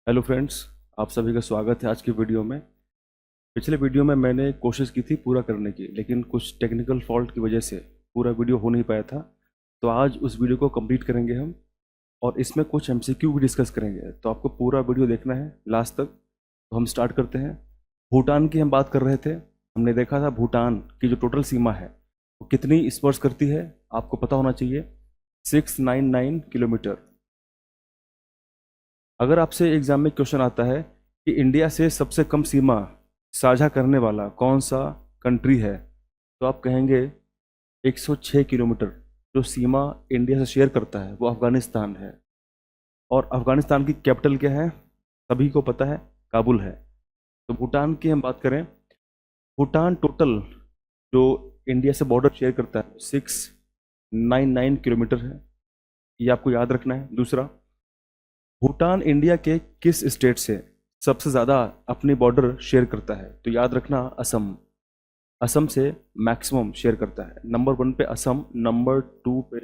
Hello friends, आप सभी का स्वागत है आज की वीडियो में। पिछले वीडियो में मैंने कोशिश की थी पूरा करने की, लेकिन कुछ टेक्निकल फॉल्ट की वजह से पूरा वीडियो हो नहीं पाया था। तो आज उस वीडियो को कंप्लीट करेंगे हम, और इसमें कुछ एमसीक्यू भी डिस्कस करेंगे। तो आपको पूरा वीडियो देखना है लास्ट तक। तो हम स्टार्ट करते हैं। भूटान की हम बात कर रहे थे। हमने देखा था भूटान की जो टोटल सीमा है वो कितनी स्पर्श करती है, आपको पता होना चाहिए। 699 किलोमीटर। अगर आपसे एग्जाम में क्वेश्चन आता है कि इंडिया से सबसे कम सीमा साझा करने वाला कौन सा कंट्री है, तो आप कहेंगे 106 किलोमीटर जो सीमा इंडिया से शेयर करता है वो अफगानिस्तान है। और अफगानिस्तान की कैपिटल क्या है, सभी को पता है, काबुल है। तो भूटान की हम बात करें, भूटान टोटल जो इंडिया से बॉर्डर शेयर करता है 699 किलोमीटर है। ये आपको याद रखना है। दूसरा, भूटान इंडिया के किस स्टेट से सबसे ज़्यादा अपनी बॉर्डर शेयर करता है, तो याद रखना असम। असम से मैक्सिमम शेयर करता है। नंबर 1 पे असम, नंबर 2 पे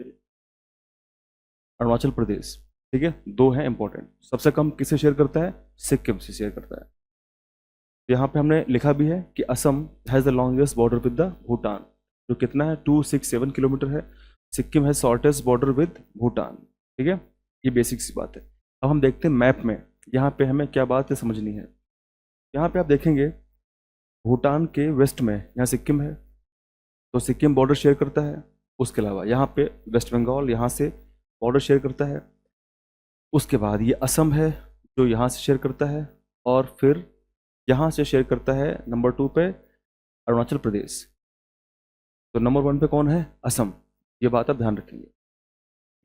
अरुणाचल प्रदेश। ठीक है, दो हैं इंपॉर्टेंट। सबसे कम किससे शेयर करता है, सिक्किम से शेयर करता है। यहाँ पे हमने लिखा भी है कि Assam has the longest border with the Bhutan, जो कितना है 267 किलोमीटर है। सिक्किम है शॉर्टेस्ट बॉर्डर विद भूटान। ठीक है, ये बेसिक सी बात है। अब हम देखते हैं मैप में यहाँ पे हमें क्या बात है समझनी है। यहाँ पे आप देखेंगे भूटान के वेस्ट में यहाँ सिक्किम है, तो सिक्किम बॉर्डर शेयर करता है। उसके अलावा यहाँ पे वेस्ट बंगाल यहाँ से बॉर्डर शेयर करता है। उसके बाद ये असम है जो यहाँ से शेयर करता है, और फिर यहाँ से शेयर करता है नंबर 2 पे अरुणाचल प्रदेश। तो नंबर 1 पे कौन है, असम। ये बात आप ध्यान रखेंगे।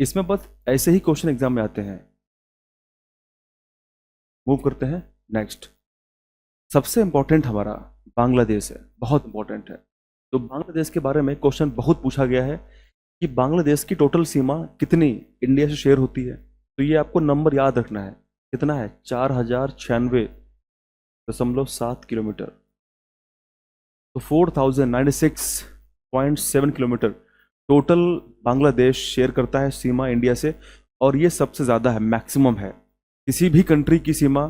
इसमें बस ऐसे ही क्वेश्चन एग्जाम में आते हैं। मूव करते हैं नेक्स्ट। सबसे इंपॉर्टेंट हमारा बांग्लादेश है, बहुत इंपॉर्टेंट है। तो बांग्लादेश के बारे में क्वेश्चन बहुत पूछा गया है कि बांग्लादेश की टोटल सीमा कितनी इंडिया से शेयर होती है। तो ये आपको नंबर याद रखना है। कितना है, 4096.7 किलोमीटर। तो 4096.7 किलोमीटर टोटल बांग्लादेश शेयर करता है सीमा इंडिया से। और ये सबसे ज़्यादा है, मैक्सिमम है। किसी भी कंट्री की सीमा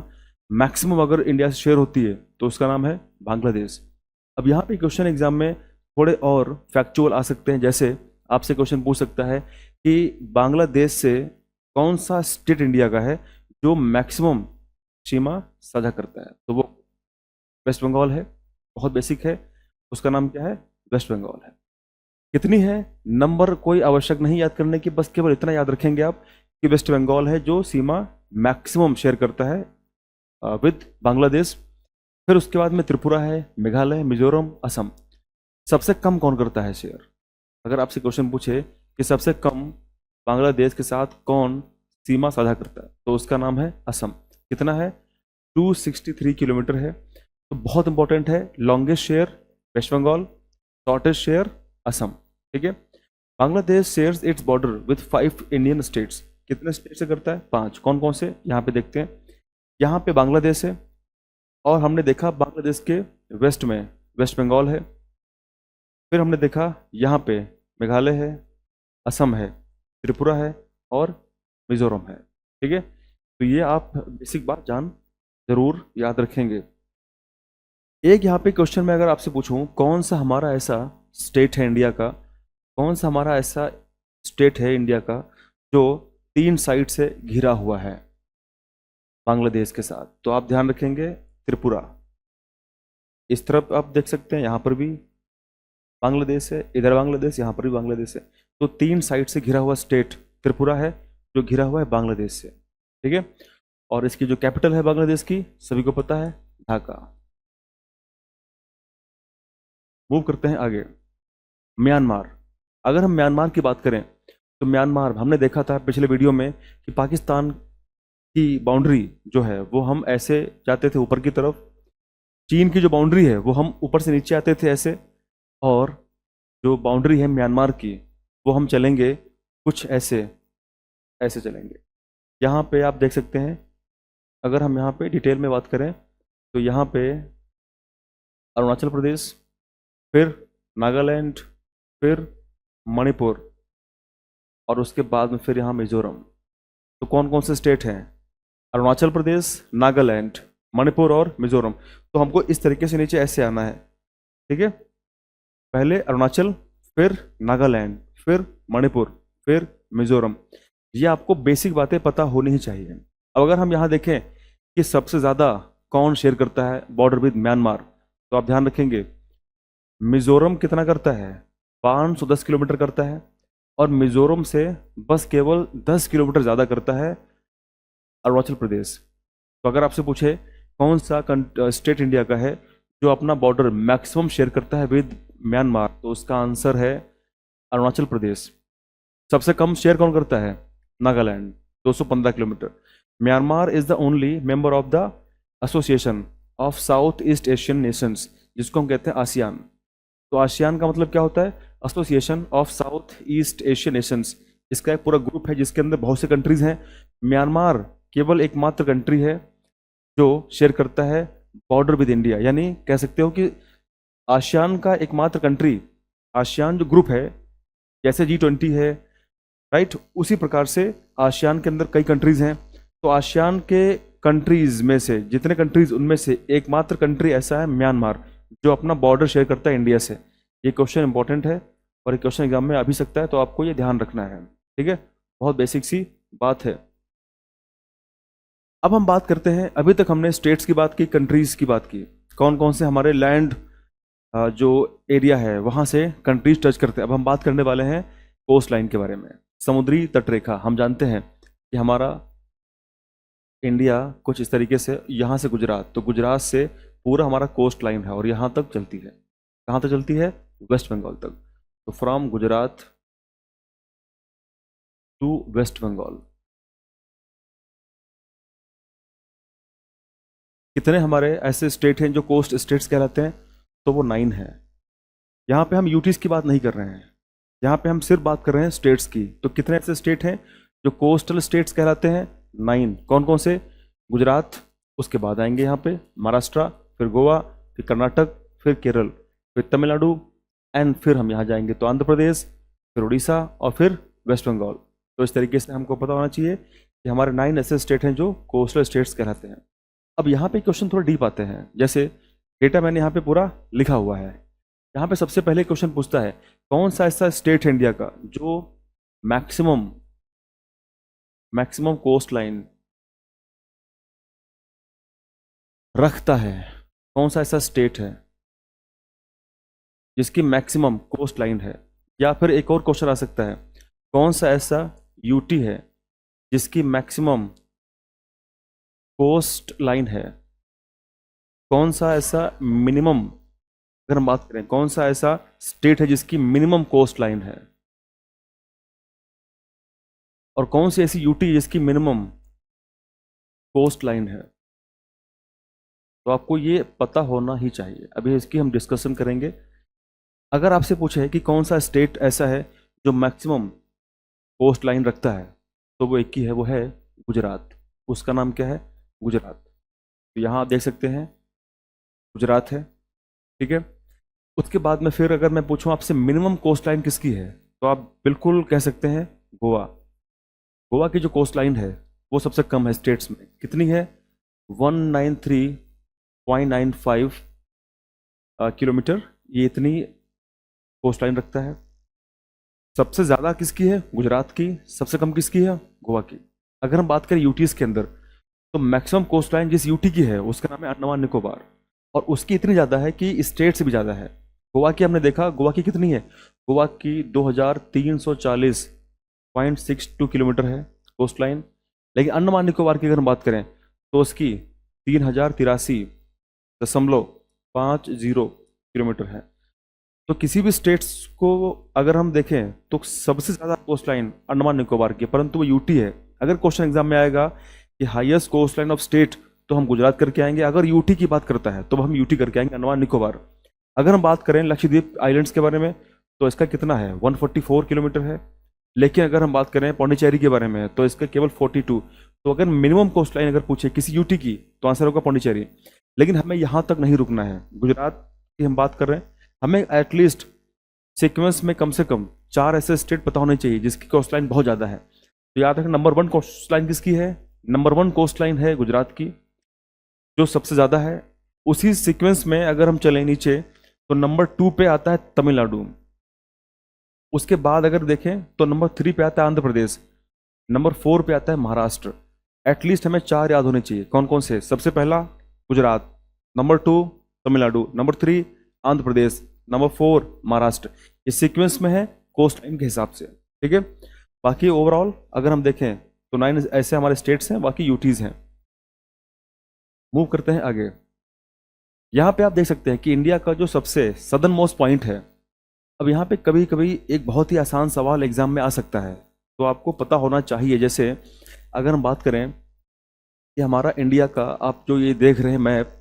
मैक्सिमम अगर इंडिया से शेयर होती है तो उसका नाम है बांग्लादेश। अब यहाँ पे क्वेश्चन एग्जाम में थोड़े और फैक्चुअल आ सकते हैं। जैसे आपसे क्वेश्चन पूछ सकता है कि बांग्लादेश से कौन सा स्टेट इंडिया का है जो मैक्सिमम सीमा साझा करता है, तो वो वेस्ट बंगाल है। बहुत बेसिक है, उसका नाम क्या है, वेस्ट बंगाल है। कितनी है, नंबर कोई आवश्यक नहीं याद करने की, बस केवल इतना याद रखेंगे आप कि वेस्ट बंगाल है जो सीमा मैक्सिमम शेयर करता है विद बांग्लादेश। फिर उसके बाद में त्रिपुरा है, मेघालय, मिजोरम, असम। सबसे कम कौन करता है शेयर, अगर आपसे क्वेश्चन पूछे कि सबसे कम बांग्लादेश के साथ कौन सीमा साझा करता है, तो उसका नाम है असम। कितना है, 263 किलोमीटर है। तो बहुत इंपॉर्टेंट है। Longest share West Bengal, shortest share Assam. ठीक है, Bangladesh shares its border with 5 Indian states. कितने स्टेट से करता है, 5। कौन कौन से, यहाँ पे देखते हैं। यहाँ पे बांग्लादेश है, और हमने देखा बांग्लादेश के वेस्ट में वेस्ट बंगाल है। फिर हमने देखा यहाँ पे मेघालय है, असम है, त्रिपुरा है, और मिजोरम है। ठीक है, तो ये आप बेसिक बात जान जरूर याद रखेंगे। एक यहाँ पे क्वेश्चन में अगर आपसे पूछूं कौन सा हमारा ऐसा स्टेट है इंडिया का, कौन सा हमारा ऐसा स्टेट है इंडिया का जो 3 साइड से घिरा हुआ है बांग्लादेश के साथ, तो आप ध्यान रखेंगे त्रिपुरा। इस तरफ आप देख सकते हैं, यहाँ पर भी बांग्लादेश है, इधर बांग्लादेश, यहाँ पर भी बांग्लादेश है। तो 3 साइड से घिरा हुआ स्टेट त्रिपुरा है जो घिरा हुआ है बांग्लादेश से। ठीक है, और इसकी जो कैपिटल है बांग्लादेश की सभी को पता है, ढाका। मूव करते हैं आगे। म्यांमार। अगर हम म्यांमार की बात करें तो म्यांमार हमने देखा था पिछले वीडियो में कि पाकिस्तान की बाउंड्री जो है वो हम ऐसे जाते थे ऊपर की तरफ। चीन की जो बाउंड्री है वो हम ऊपर से नीचे आते थे ऐसे। और जो बाउंड्री है म्यांमार की वो हम चलेंगे कुछ ऐसे, ऐसे चलेंगे। यहाँ पे आप देख सकते हैं, अगर हम यहाँ पे डिटेल में बात करें तो यहाँ पे अरुणाचल प्रदेश, फिर नागालैंड, फिर मणिपुर, और उसके बाद में फिर यहाँ मिजोरम। तो कौन कौन से स्टेट हैं, अरुणाचल प्रदेश, नागालैंड, मणिपुर और मिजोरम। तो हमको इस तरीके से नीचे ऐसे आना है, ठीक है। पहले अरुणाचल, फिर नागालैंड, फिर मणिपुर, फिर मिजोरम। ये आपको बेसिक बातें पता होनी ही चाहिए। अब अगर हम यहाँ देखें कि सबसे ज़्यादा कौन शेयर करता है बॉर्डर विद म्यांमार, तो आप ध्यान रखेंगे मिजोरम कितना करता है, 510 किलोमीटर करता है, और मिजोरम से बस केवल 10 किलोमीटर ज़्यादा करता है अरुणाचल प्रदेश। तो अगर आपसे पूछे कौन सा स्टेट इंडिया का है जो अपना बॉर्डर मैक्सिमम शेयर करता है विद म्यांमार, तो उसका आंसर है अरुणाचल प्रदेश। सबसे कम शेयर कौन करता है, Nagaland, 215 kilometre. Myanmar is the only member of the association of south east Asian Nations, जिसको हम कहते हैं आसियान। तो आसियान का मतलब क्या होता है, association of south east Asian Nations. इसका एक पूरा ग्रुप है जिसके अंदर बहुत से कंट्रीज हैं। म्यांमार केवल एकमात्र कंट्री है जो शेयर करता है बॉर्डर विद इंडिया, यानी कह सकते हो कि आसियान का एकमात्र कंट्री, आसियान जो ग्रुप है, जैसे G20 है, राइट, उसी प्रकार से आसियान के अंदर कई कंट्रीज हैं। तो आसियान के कंट्रीज में से जितने कंट्रीज, उनमें से एकमात्र कंट्री ऐसा है म्यांमार जो अपना बॉर्डर शेयर करता है इंडिया से। ये क्वेश्चन इंपॉर्टेंट है और ये क्वेश्चन एग्जाम में आ भी सकता है, तो आपको ये ध्यान रखना है, ठीक है। बहुत बेसिक सी बात है। अब हम बात करते हैं, अभी तक हमने स्टेट्स की बात की, कंट्रीज की बात की, कौन कौन से हमारे लैंड जो एरिया है वहाँ से कंट्रीज टच करते हैं। अब हम बात करने वाले हैं कोस्ट लाइन के बारे में, समुद्री तटरेखा। हम जानते हैं कि हमारा इंडिया कुछ इस तरीके से, यहाँ से गुजरात, तो गुजरात से पूरा हमारा कोस्ट लाइन है और यहाँ तक चलती है। कहाँ तक चलती है, वेस्ट बंगाल तक। तो फ्रॉम गुजरात टू वेस्ट बंगाल कितने हमारे ऐसे स्टेट हैं जो कोस्ट स्टेट्स कहलाते हैं, तो वो 9 है। यहाँ पे हम यूटीज की बात नहीं कर रहे हैं, यहाँ पे हम सिर्फ बात कर रहे हैं स्टेट्स की। तो कितने ऐसे स्टेट हैं जो कोस्टल स्टेट्स कहलाते हैं, 9। कौन कौन से, गुजरात, उसके बाद आएंगे यहाँ पे महाराष्ट्र, फिर गोवा, फिर कर्नाटक, फिर केरल, फिर तमिलनाडु, एंड फिर हम यहाँ जाएंगे तो आंध्र प्रदेश, फिर उड़ीसा और फिर वेस्ट बंगाल। तो इस तरीके से हमको पता होना चाहिए कि हमारे 9 ऐसे स्टेट हैं जो कोस्टल स्टेट्स कहलाते हैं। अब यहाँ पे क्वेश्चन थोड़ा डीप आते हैं, जैसे डेटा मैंने यहाँ पे पूरा लिखा हुआ है। यहाँ पे सबसे पहले क्वेश्चन पूछता है कौन सा ऐसा स्टेट है इंडिया का जो मैक्सिमम कोस्ट लाइन रखता है। कौन सा ऐसा स्टेट है जिसकी मैक्सिमम कोस्ट लाइन है, या फिर एक और क्वेश्चन आ सकता है कौन सा ऐसा यूटी है जिसकी मैक्सिमम कोस्ट लाइन है। कौन सा ऐसा मिनिमम, अगर हम बात करें कौन सा ऐसा स्टेट है जिसकी मिनिमम कोस्ट लाइन है, और कौन सी ऐसी यूटी जिसकी मिनिमम कोस्ट लाइन है। तो आपको ये पता होना ही चाहिए। अभी इसकी हम डिस्कशन करेंगे। अगर आपसे पूछे कि कौन सा स्टेट ऐसा है जो मैक्सिमम कोस्ट लाइन रखता है, तो वो एक ही है, वो है गुजरात। उसका नाम क्या है, गुजरात। तो यहाँ आप देख सकते हैं गुजरात है, ठीक है। उसके बाद में फिर अगर मैं पूछूं आपसे मिनिमम कोस्ट लाइन किसकी है, तो आप बिल्कुल कह सकते हैं गोवा। गोवा की जो कोस्ट लाइन है वो सबसे कम है स्टेट्स में। कितनी है, 193.95 किलोमीटर, ये इतनी कोस्ट लाइन रखता है। सबसे ज़्यादा किसकी है, गुजरात की। सबसे कम किसकी है, गोवा की। अगर हम बात करें यूटीज के अंदर, तो मैक्सिमम कोस्ट लाइन जिस यूटी की है उसका नाम है अंडमान निकोबार, और उसकी इतनी ज़्यादा है कि स्टेट से भी ज़्यादा है। गोवा की हमने देखा, गोवा की कितनी है, गोवा की 2340.62 किलोमीटर है कोस्ट लाइन। लेकिन अंडमान निकोबार की अगर हम बात करें तो उसकी 3083.50 किलोमीटर है। तो किसी भी स्टेट्स को अगर हम देखें तो सबसे ज़्यादा कोस्ट लाइन अंडमान निकोबार की, परंतु वो यूटी है। अगर क्वेश्चन एग्जाम में आएगा कि highest coast line of state, तो हम गुजरात करके आएंगे। अगर यूटी की बात करता है तो हम यूटी करके आएंगे, अंडमान निकोबार। अगर हम बात करें लक्षद्वीप आइलैंड्स के बारे में, तो इसका कितना है, 144 किलोमीटर है। लेकिन अगर हम बात करें पौंडीचेरी के बारे में, तो इसका केवल 42। तो अगर मिनिमम कोस्ट लाइन अगर पूछे किसी यूटी की, तो आंसर होगा पौंडीचेरी। लेकिन हमें यहाँ तक नहीं रुकना है, गुजरात की हम बात कर रहे हैं। हमें एटलीस्ट सीक्वेंस में कम से कम 4 ऐसे स्टेट पता होने चाहिए जिसकी कोस्ट लाइन बहुत ज़्यादा है। तो याद रखें, नंबर 1 कोस्ट लाइन किसकी है, नंबर 1 कोस्ट लाइन है गुजरात की, जो सबसे ज़्यादा है। उसी सीक्वेंस में अगर हम चलें नीचे तो नंबर 2 पे आता है तमिलनाडु। उसके बाद अगर देखें तो नंबर 3 पे आता है आंध्र प्रदेश, नंबर 4 पे आता है महाराष्ट्र। एटलीस्ट हमें 4 याद होने चाहिए। कौन कौन से? सबसे पहला Gujarat, number 2 Tamil Nadu, number 3 Andhra Pradesh, number 4 Maharashtra. इस सीक्वेंस में है कोस्ट लाइन के हिसाब से, ठीक है। बाकी ओवरऑल अगर हम देखें तो 9 ऐसे हमारे स्टेट्स हैं, बाकी यूटीज हैं। मूव करते हैं आगे। यहाँ पे आप देख सकते हैं कि इंडिया का जो सबसे सदर्न मोस्ट पॉइंट है। अब यहाँ पे कभी कभी एक बहुत ही आसान सवाल एग्जाम में आ सकता है, तो आपको पता होना चाहिए। जैसे अगर हम बात करें कि हमारा इंडिया का, आप जो ये देख रहे हैं मैप,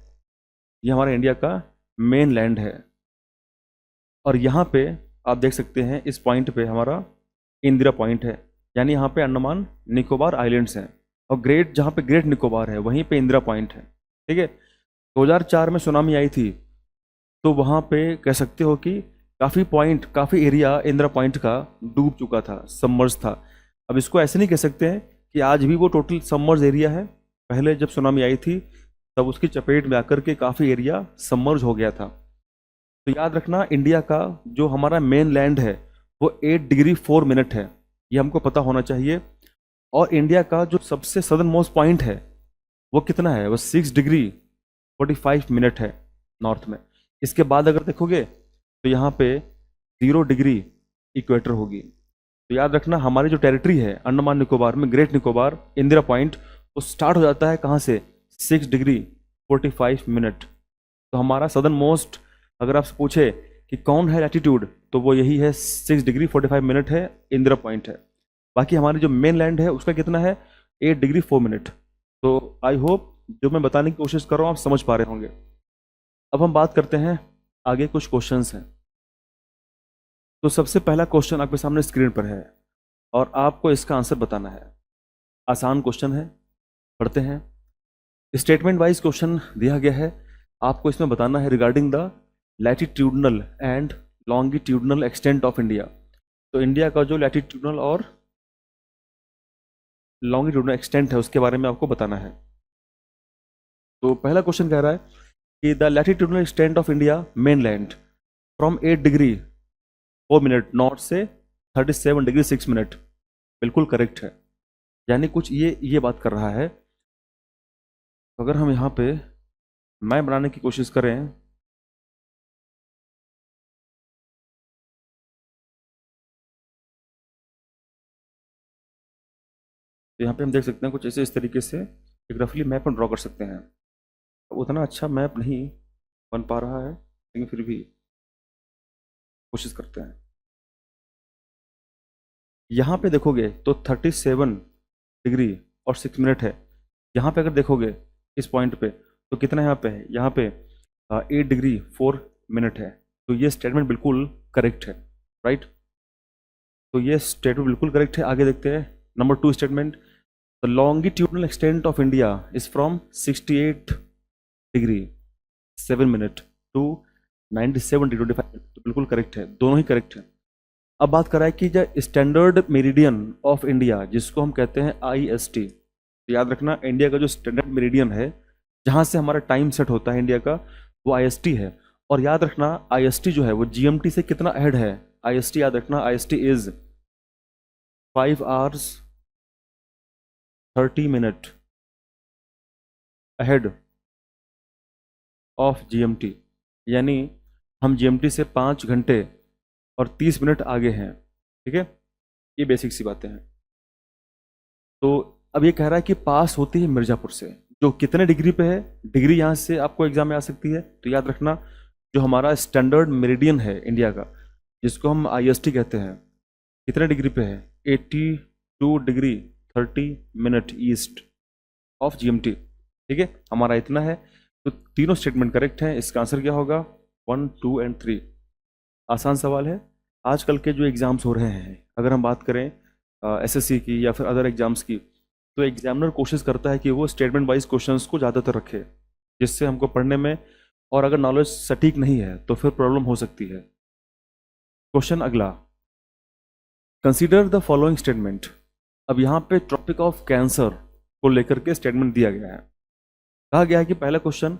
ये हमारा इंडिया का मेन लैंड है, और यहाँ पे आप देख सकते हैं इस पॉइंट पे हमारा इंदिरा पॉइंट है, यानी यहाँ पे अंडमान निकोबार आइलैंड्स हैं, और ग्रेट, जहाँ पे ग्रेट निकोबार है वहीं पे इंदिरा पॉइंट है, ठीक है। 2004 में सुनामी आई थी, तो वहाँ पे कह सकते हो कि काफ़ी एरिया इंदिरा पॉइंट का डूब चुका था, सबमर्ज था। अब इसको ऐसे नहीं कह सकते हैं कि आज भी वो टोटल सबमर्ज एरिया है। पहले जब सुनामी आई थी तब उसकी चपेट में आकर के काफ़ी एरिया सबमर्ज हो गया था। तो याद रखना, इंडिया का जो हमारा मेन लैंड है वो 8 डिग्री 4 मिनट है, ये हमको पता होना चाहिए। और इंडिया का जो सबसे सदर्न मोस्ट पॉइंट है वो कितना है? वो 6 डिग्री 45 मिनट है नॉर्थ में। इसके बाद अगर देखोगे तो यहाँ पे 0 डिग्री इक्वेटर होगी। तो याद रखना, हमारी जो टेरिटरी है अंडमान निकोबार में, ग्रेट निकोबार, इंदिरा पॉइंट, तो स्टार्ट हो जाता है कहाँ से? 6 डिग्री 45 मिनट। तो हमारा सदर्न मोस्ट, अगर आपसे पूछे कि कौन है लैटिट्यूड, तो वो यही है, 6 डिग्री 45 मिनट है, इंदिरा पॉइंट है। बाकी हमारी जो मेन लैंड है उसका कितना है? 8 डिग्री 4 मिनट। तो आई होप जो मैं बताने की कोशिश कर रहा हूँ आप समझ पा रहे होंगे। अब हम बात करते हैं आगे, कुछ क्वेश्चंस हैं। तो सबसे पहला क्वेश्चन आपके सामने स्क्रीन पर है और आपको इसका आंसर बताना है। आसान क्वेश्चन है, पढ़ते हैं। स्टेटमेंट वाइज क्वेश्चन दिया गया है, आपको इसमें बताना है regarding the latitudinal and longitudinal extent of India. तो इंडिया का जो लैटिट्यूडनल और लॉन्गिट्यूडनल एक्सटेंट है उसके बारे में आपको बताना है। तो पहला क्वेश्चन कह रहा है कि the latitudinal extent of India mainland from 8 degree 4 minute north से 37 डिग्री 6 मिनट। बिल्कुल करेक्ट है, यानी कुछ ये बात कर रहा है। अगर हम यहाँ पे मैप बनाने की कोशिश करें तो यहाँ पे हम देख सकते हैं कुछ ऐसे, इस तरीके से एक रफली मैप में ड्रॉ कर सकते हैं। उतना अच्छा मैप नहीं बन पा रहा है, लेकिन फिर भी कोशिश करते हैं। यहाँ पे देखोगे तो 37 डिग्री और 6 मिनट है। यहाँ पे अगर देखोगे इस पॉइंट पे तो कितना यहाँ पे है? यहाँ पे 8 डिग्री 4 मिनट है। तो ये स्टेटमेंट बिल्कुल करेक्ट है, राइट। तो ये स्टेटमेंट बिल्कुल करेक्ट है। आगे देखते हैं number 2 statement, the longitudinal extent of India is from 68 degree 7 minute to 97 degree 25 minute. तो बिल्कुल करेक्ट है, दोनों ही करेक्ट है। अब बात करा है कि जो स्टैंडर्ड मेरिडियन ऑफ इंडिया, जिसको हम कहते हैं IST, तो याद रखना इंडिया का जो स्टैंडर्ड मेरिडियन है जहाँ से हमारा टाइम सेट होता है इंडिया का, वो IST है। और याद रखना IST जो है वो GMT से कितना अहेड है? IST याद रखना, IST is 5 hours 30 minute ahead of GMT, यानी हम GMT से 5 घंटे और 30 मिनट आगे हैं, ठीक है। ये बेसिक सी बातें हैं। तो अब ये कह रहा है कि पास होती है मिर्ज़ापुर से, जो कितने डिग्री पे है? डिग्री यहाँ से आपको एग्जाम में आ सकती है। तो याद रखना जो हमारा स्टैंडर्ड मेरिडियन है इंडिया का, जिसको हम IST कहते हैं, कितने डिग्री पे है? 82 degree 30 minute east of GMT, ठीक है। हमारा इतना है। तो तीनों स्टेटमेंट करेक्ट हैं। इसका आंसर क्या होगा? 1, 2 एंड 3। आसान सवाल है। आजकल के जो एग्ज़ाम्स हो रहे हैं, अगर हम बात करें SSC की या फिर अदर एग्जाम्स की, तो एग्जामिनर कोशिश करता है कि वो स्टेटमेंट वाइज क्वेश्चंस को ज़्यादातर रखे, जिससे हमको पढ़ने में, और अगर नॉलेज सटीक नहीं है तो फिर प्रॉब्लम हो सकती है। क्वेश्चन अगला, कंसीडर द फॉलोइंग स्टेटमेंट। अब यहाँ पे ट्रॉपिक ऑफ कैंसर को लेकर के स्टेटमेंट दिया गया है। कहा गया है कि पहला question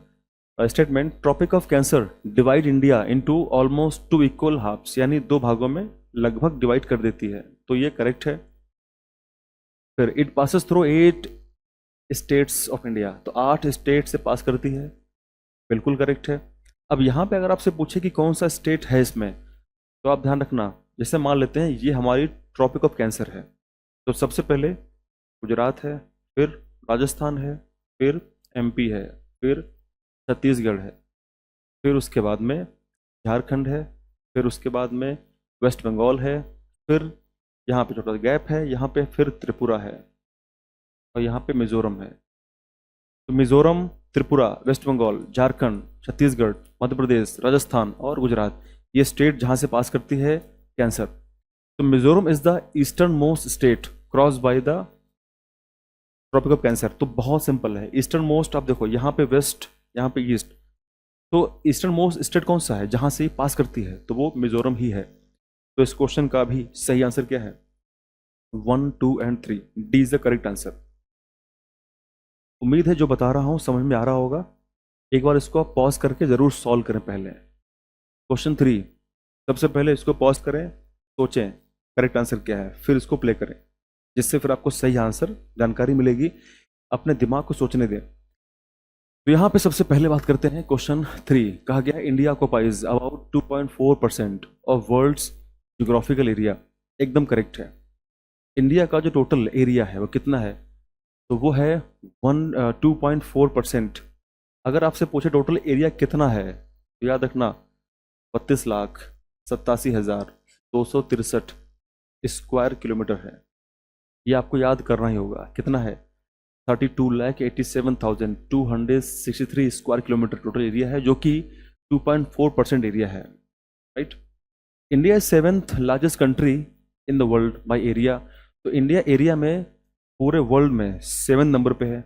statement, tropic of cancer divide India into almost two equal halves, यानी दो भागों में लगभग डिवाइड कर देती है, तो ये करेक्ट है। फिर it passes through 8 states of India, तो 8 स्टेट से पास करती है, बिल्कुल करेक्ट है। अब यहाँ पे अगर आपसे पूछे कि कौन सा स्टेट है इसमें, तो आप ध्यान रखना, जैसे मान लेते हैं ये हमारी ट्रॉपिक ऑफ कैंसर है, तो सबसे पहले गुजरात है, फिर राजस्थान है, फिर एमपी है, फिर छत्तीसगढ़ है, फिर उसके बाद में झारखंड है, फिर उसके बाद में वेस्ट बंगाल है, फिर यहाँ पे छोटा सा गैप है, यहाँ पे फिर त्रिपुरा है, और यहाँ पे मिजोरम है। तो मिजोरम, त्रिपुरा, वेस्ट बंगाल, झारखंड, छत्तीसगढ़, मध्य प्रदेश, राजस्थान और गुजरात, ये स्टेट जहाँ से पास करती है कैंसर। तो Mizoram is the eastern most state cross by the tropic of cancer. तो बहुत सिंपल है, ईस्टर्न मोस्ट, आप देखो यहाँ पे वेस्ट, यहाँ पे ईस्ट, तो ईस्टर्न मोस्ट स्टेट कौन सा है जहाँ से ये पास करती है, तो वो मिजोरम ही है। तो इस क्वेश्चन का भी सही आंसर क्या है? 1, 2 and 3, D is the correct answer. उम्मीद है जो बता रहा हूँ समझ में आ रहा होगा। एक बार इसको आप पॉज करके जरूर सॉल्व करें पहले। क्वेश्चन 3, सबसे पहले इसको पॉज करें, सोचें करेक्ट आंसर क्या है, फिर इसको प्ले करें, जिससे फिर आपको सही आंसर जानकारी मिलेगी। अपने दिमाग को सोचने दें। तो यहाँ पे सबसे पहले बात करते हैं क्वेश्चन 3। कहा गया India occupies about 2.4% of world's geographical area. एकदम करेक्ट है। इंडिया का जो टोटल एरिया है वो कितना है? तो वो है 2.4%। अगर आपसे पूछे टोटल एरिया कितना है, तो याद रखना 32,87,263 स्क्वायर किलोमीटर है। ये आपको याद करना ही होगा। कितना है? 32,87,263 स्क्वायर किलोमीटर टोटल एरिया है, जो कि 2.4% एरिया है, right. India is 7th largest country in the world by area. तो इंडिया एरिया में पूरे वर्ल्ड में 7 नंबर पे है।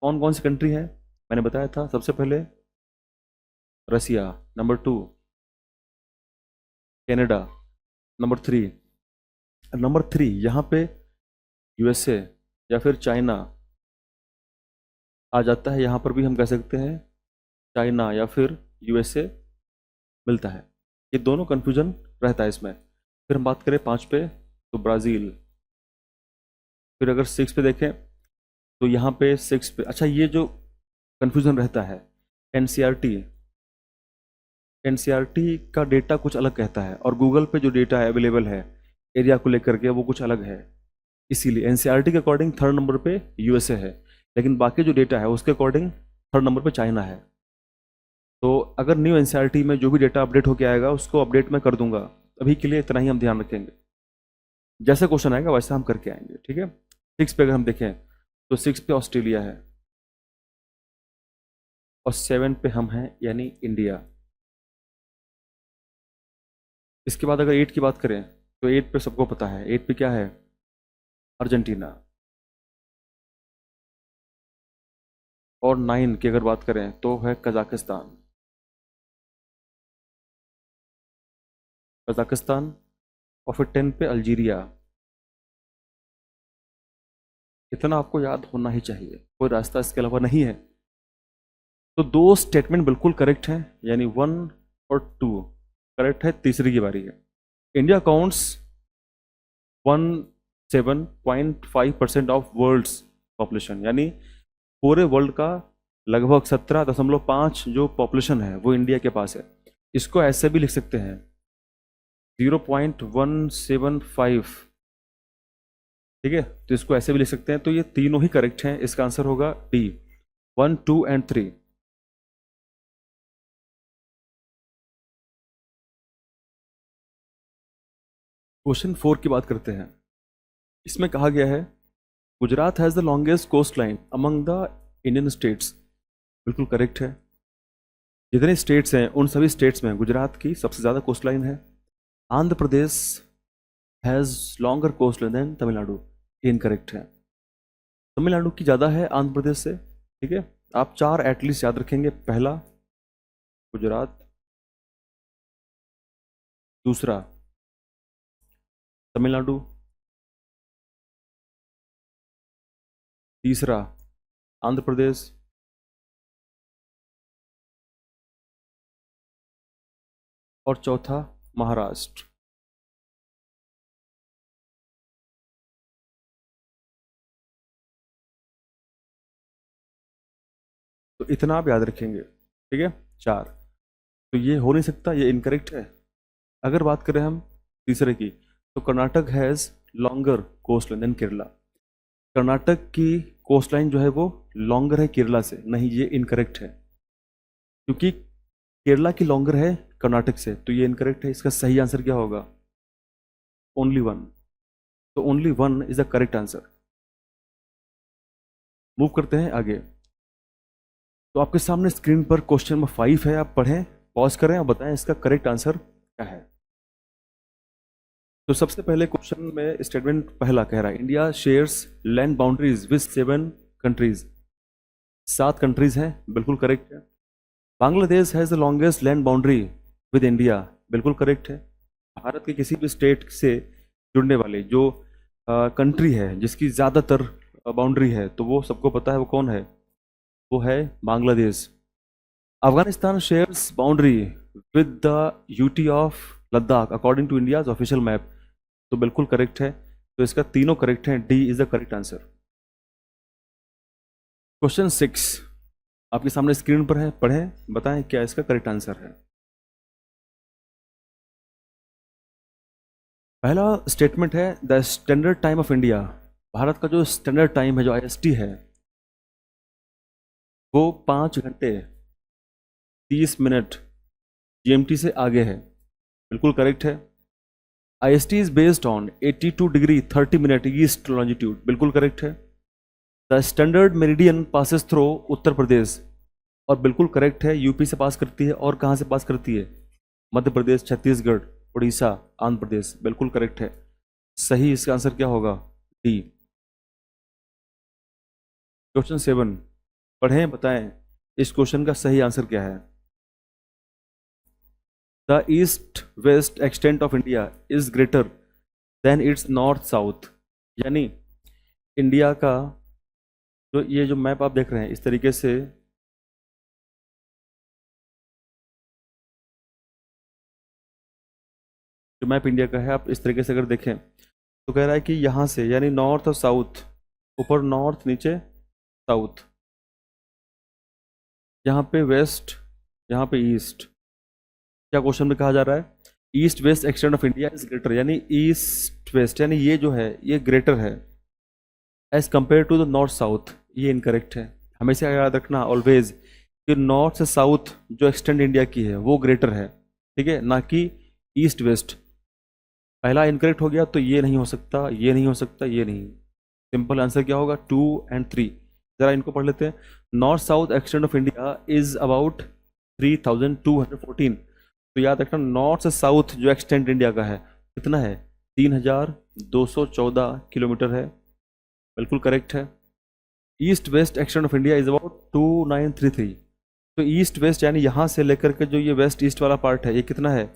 कौन कौन सी कंट्री है मैंने बताया था? सबसे पहले रसिया, नंबर 2 कनाडा, नंबर 3 यहाँ पे यूएसए या फिर चाइना आ जाता है। यहाँ पर भी हम कह सकते हैं चाइना या फिर यूएसए मिलता है। ये दोनों कंफ्यूजन रहता है इसमें। फिर हम बात करें 5 पे, तो ब्राज़ील। फिर अगर 6 पे देखें, तो यहाँ पे 6 पे, अच्छा ये जो कंफ्यूजन रहता है, एनसीईआरटी, एनसीईआरटी का डेटा कुछ अलग कहता है, और गूगल पे जो डेटा है अवेलेबल है एरिया को लेकर के, वो कुछ अलग है। इसीलिए एनसीईआरटी के अकॉर्डिंग 3rd नंबर पे यूएसए है, लेकिन बाकी जो डेटा है उसके अकॉर्डिंग 3rd नंबर पे चाइना है। तो अगर न्यू एनसीईआरटी में जो भी डेटा अपडेट होकर आएगा उसको अपडेट मैं कर दूंगा। अभी के लिए इतना ही हम ध्यान रखेंगे, जैसे क्वेश्चन आएगा वैसे हम करके आएंगे, ठीक है। 6 पे अगर हम देखें, तो 6 पे ऑस्ट्रेलिया है, और 7 पे हम हैं यानी इंडिया। इसके बाद अगर 8 की बात करें, तो 8 पे सबको पता है, 8 पे क्या है? अर्जेंटीना। और 9 की अगर बात करें तो है कजाकिस्तान। कजाकिस्तान। और फिर 10 पे अल्जीरिया। इतना आपको याद होना ही चाहिए, कोई रास्ता इसके अलावा नहीं है। तो 2 स्टेटमेंट बिल्कुल करेक्ट है, यानी 1 और 2 करेक्ट है। तीसरी की बारी है। India counts 17.5% of world's population, यानी पूरे वर्ल्ड का लगभग 17.5 जो पॉपुलेशन है वो इंडिया के पास है। इसको ऐसे भी लिख सकते हैं 0.175, ठीक है। तो इसको ऐसे भी लिख सकते हैं। तो ये तीनों ही करेक्ट हैं। इसका आंसर होगा डी, 1, 2 एंड 3। क्वेश्चन 4 की बात करते हैं। इसमें कहा गया है Gujarat has the longest coast line among the Indian states. बिल्कुल करेक्ट है। जितने स्टेट्स हैं उन सभी स्टेट्स में गुजरात की सबसे ज़्यादा कोस्ट लाइन है। Andhra Pradesh has longer coast line than Tamil Nadu. Incorrect है। तमिलनाडु की ज़्यादा है आंध्र प्रदेश से, ठीक है। आप 4 एटलीस्ट याद रखेंगे। पहला गुजरात, दूसरा तमिलनाडु, तीसरा आंध्र प्रदेश, और चौथा महाराष्ट्र। तो इतना आप याद रखेंगे, ठीक है। चार, तो ये हो नहीं सकता, ये इनकरेक्ट है। अगर बात करें हम तीसरे की, तो Karnataka has longer coast line than Kerala. Karnataka की कोस्ट लाइन जो है वो लॉन्गर है केरला से, नहीं, ये इनकरेक्ट है, क्योंकि केरला की लॉन्गर है कर्नाटक से, तो ये इनकरेक्ट है। इसका सही आंसर क्या होगा? Only one. तो only one is the correct answer. Move करते हैं आगे। तो आपके सामने स्क्रीन पर क्वेश्चन नंबर 5 है, आप पढ़ें, पॉज करें और बताएं इसका करेक्ट आंसर क्या है। तो सबसे पहले क्वेश्चन में स्टेटमेंट पहला कह रहा है India shares land boundaries with 7 countries. 7 countries हैं, बिल्कुल करेक्ट है। Bangladesh has the longest land boundary with India, बिल्कुल करेक्ट है। भारत के किसी भी स्टेट से जुड़ने वाली जो कंट्री है जिसकी ज़्यादातर बाउंड्री है, तो वो सबको पता है वो कौन है, वो है Bangladesh. Afghanistan shares boundary with the UT of Ladakh according to India's official map, तो बिल्कुल करेक्ट है। तो इसका तीनों करेक्ट है, D is the correct answer. Question 6 आपके सामने स्क्रीन पर है, पढ़ें, बताएं क्या इसका करेक्ट आंसर है। पहला स्टेटमेंट है the standard time of India. Bharat का जो स्टैंडर्ड टाइम है, जो आईएसटी है, वो 5 घंटे 30 मिनट जीएमटी से आगे है, बिल्कुल करेक्ट है। IST is based on 82 degree 30 minute east longitude, बिल्कुल करेक्ट है। The standard meridian passes through Uttar Pradesh, और बिल्कुल करेक्ट है, यूपी से पास करती है। और कहाँ से पास करती है? मध्य प्रदेश, छत्तीसगढ़, उड़ीसा, आंध्र प्रदेश, बिल्कुल करेक्ट है। सही इसका आंसर क्या होगा? डी। क्वेश्चन 7 पढ़ें, बताएं इस क्वेश्चन का सही आंसर क्या है। The east west extent of India is greater than it's north south. यानी इंडिया का जो ये जो मैप आप देख रहे हैं, इस तरीके से जो मैप इंडिया का है, आप इस तरीके से अगर देखें तो कह रहा है कि यहाँ से, यानी नॉर्थ और साउथ, ऊपर नॉर्थ, नीचे साउथ, यहाँ पे वेस्ट, यहाँ पे ईस्ट। क्या क्वेश्चन में कहा जा रहा है? East west extent of India is greater, यानी ईस्ट वेस्ट, यानी ये जो है ये ग्रेटर है as compare to the north south, ये इनकरेक्ट है। हमेशा याद रखना ऑलवेज कि नॉर्थ से साउथ जो एक्सटेंट इंडिया की है वो ग्रेटर है, ठीक है, ना कि ईस्ट वेस्ट। पहला इनकरेक्ट हो गया, तो ये नहीं हो सकता, ये नहीं हो सकता, ये नहीं। सिंपल आंसर क्या होगा? 2 और 3। जरा इनको पढ़ लेते हैं। North south extent of India is about 3214। तो याद रखना नॉर्थ से साउथ जो एक्सटेंट इंडिया का है कितना है? 3214 किलोमीटर है, बिल्कुल करेक्ट है। East west extent of India is about 2933। तो ईस्ट वेस्ट यानी यहाँ से लेकर के जो ये वेस्ट ईस्ट वाला पार्ट है, ये कितना है?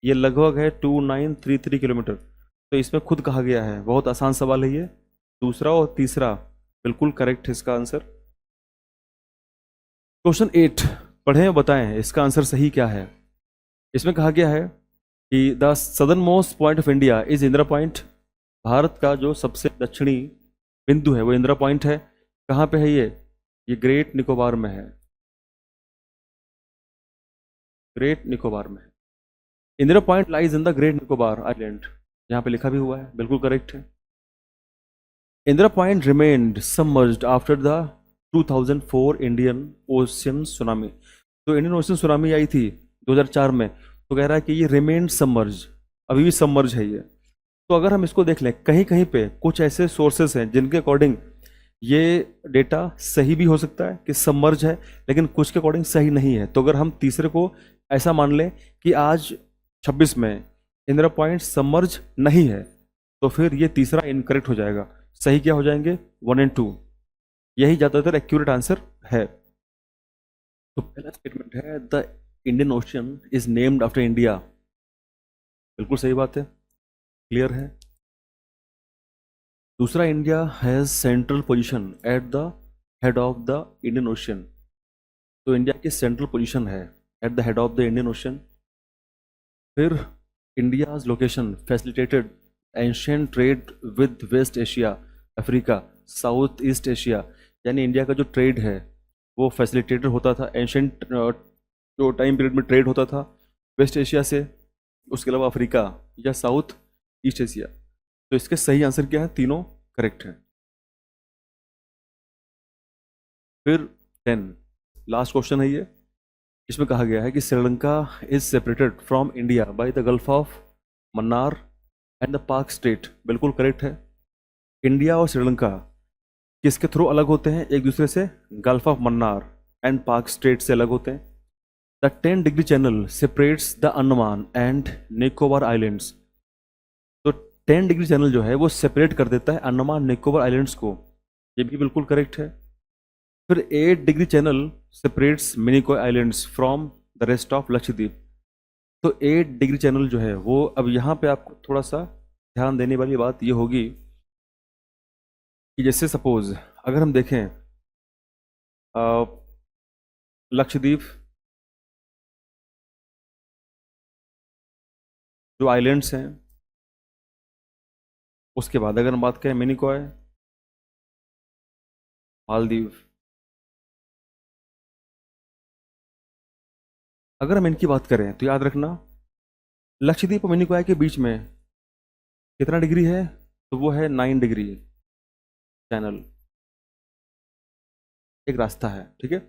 ये लगभग है 2933 किलोमीटर। तो इसमें खुद कहा गया है, बहुत आसान सवाल है ये। दूसरा और तीसरा बिल्कुल करेक्ट है इसका आंसर। क्वेश्चन 8 पढ़ें, बताएं इसका आंसर सही क्या है। इसमें कहा गया है कि the southern most point of India is Indira point. Bharat का जो सबसे दक्षिणी बिंदु है वो इंदिरा पॉइंट है। कहाँ पे है ये ग्रेट निकोबार में है, ग्रेट निकोबार में है। Indira point lies in the great Nicobar island, यहाँ पे लिखा भी हुआ है, बिल्कुल करेक्ट है। Indira point remained submerged after the 2004 Indian ocean tsunami. तो इंडियन ओशियन सुनामी आई थी 2004 में, तो कह रहा है कि ये रिमेन्ड सबमर्ज, अभी भी सबमर्ज है ये। तो अगर हम इसको देख लें, कहीं कहीं पे कुछ ऐसे सोर्सेस हैं जिनके अकॉर्डिंग ये डेटा सही भी हो सकता है कि सबमर्ज है, लेकिन कुछ के अकॉर्डिंग सही नहीं है। तो अगर हम तीसरे को ऐसा मान लें कि आज 26 में इंदिरा पॉइंट सबमर्ज नहीं है, तो फिर ये तीसरा इनकरेक्ट हो जाएगा। सही क्या हो जाएंगे? 1 और 2, यही ज़्यादातर एक्यूरेट आंसर है। तो पहला स्टेटमेंट है the Indian ocean is named after India, बिल्कुल सही बात है, क्लियर है। दूसरा, India has central position at the head of the Indian ocean. तो इंडिया की सेंट्रल पोजीशन है at the head of the Indian ocean. फिर India's location facilitated ancient trade with west Asia, Africa, south east Asia. यानी India का जो trade है वो facilitated होता था एंशियंट जो टाइम पीरियड में ट्रेड होता था वेस्ट एशिया से, उसके अलावा अफ्रीका या साउथ ईस्ट एशिया। तो इसके सही आंसर क्या है? तीनों करेक्ट हैं। फिर 10 लास्ट क्वेश्चन है ये। इसमें कहा गया है कि Sri Lanka is separated from India by the gulf of Mannar and the पाक स्टेट। बिल्कुल करेक्ट है। इंडिया और श्रीलंका किसके थ्रू अलग होते हैं एक दूसरे से? गल्फ ऑफ मन्नार एंड पाक स्टेट से अलग होते हैं। The 10 degree channel separates the Andaman and Nicobar islands. तो 10 डिग्री चैनल जो है वो सेपरेट कर देता है अंडमान निकोबार आइलैंड्स को। ये भी बिल्कुल करेक्ट है। फिर 8 degree channel separates Minicoy islands from the rest of Lakshadweep. तो 8 डिग्री चैनल जो है वो, अब यहाँ पे आपको थोड़ा सा ध्यान देने वाली बात ये होगी कि जैसे सपोज अगर हम देखें लक्षद्वीप जो आइलैंड्स हैं, उसके बाद अगर हम बात करें मिनिकॉय, मालदीव। अगर हम इनकी बात करें तो याद रखना लक्षद्वीप और मिनिकॉय के बीच में कितना डिग्री है? तो वो है 9 डिग्री चैनल, एक रास्ता है। ठीक है,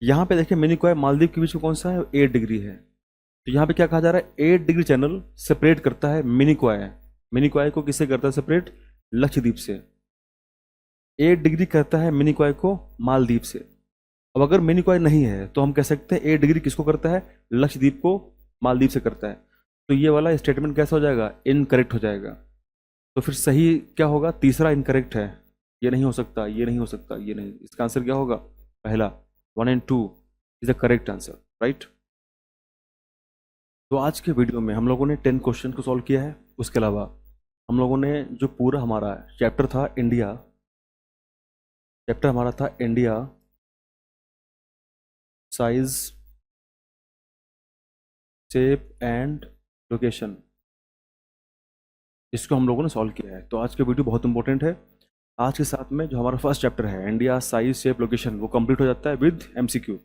यहाँ पे देखिए मिनिकॉय मालदीव के बीच में कौन सा है? 8 डिग्री है। तो यहाँ पे क्या कहा जा रहा है? 8 डिग्री चैनल सेपरेट करता है मिनिकॉय। मिनिकॉय को किससे करता है सेपरेट? लक्षद्वीप से। 8 डिग्री करता है मिनिकॉय को मालदीव से। अब अगर मिनिकॉय नहीं है तो हम कह सकते हैं 8 डिग्री किसको करता है? लक्षद्वीप को मालदीव से करता है। तो ये वाला स्टेटमेंट कैसा हो जाएगा? इनकरेक्ट हो जाएगा। तो फिर सही क्या होगा? तीसरा इनकरेक्ट है। ये नहीं हो सकता, ये नहीं हो सकता, ये नहीं। इसका आंसर क्या होगा? पहला 1 and 2 is the correct answer, right. तो आज के वीडियो में हम लोगों ने 10 क्वेश्चन को सॉल्व किया है। उसके अलावा हम लोगों ने जो पूरा हमारा चैप्टर था इंडिया, चैप्टर हमारा था India size shape and location, इसको हम लोगों ने सॉल्व किया है। तो आज का वीडियो बहुत इंपॉर्टेंट है। आज के साथ में जो हमारा फर्स्ट चैप्टर है इंडिया साइज शेप लोकेशन वो कंप्लीट हो जाता है विद एमसीक्यू,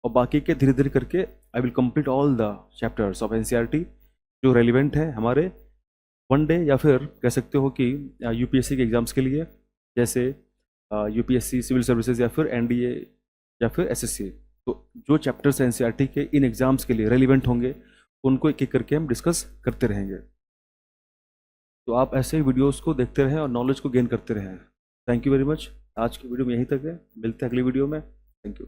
और बाकी के धीरे धीरे करके I will complete all the chapters of NCERT जो रेलिवेंट है हमारे वन डे या फिर कह सकते हो कि यूपीएससी के एग्जाम्स के लिए, जैसे यूपीएससी सिविल सर्विसेज या फिर एनडीए या फिर एसएससी। तो जो चैप्टर्स एनसीईआरटी के इन एग्जाम्स के लिए रेलिवेंट होंगे उनको एक एक करके हम डिस्कस करते रहेंगे। तो आप ऐसे ही वीडियोस को देखते रहें और नॉलेज को गेन करते रहें। Thank you very much. आज की वीडियो में यहीं तक है, मिलते हैं अगली वीडियो में। Thank you.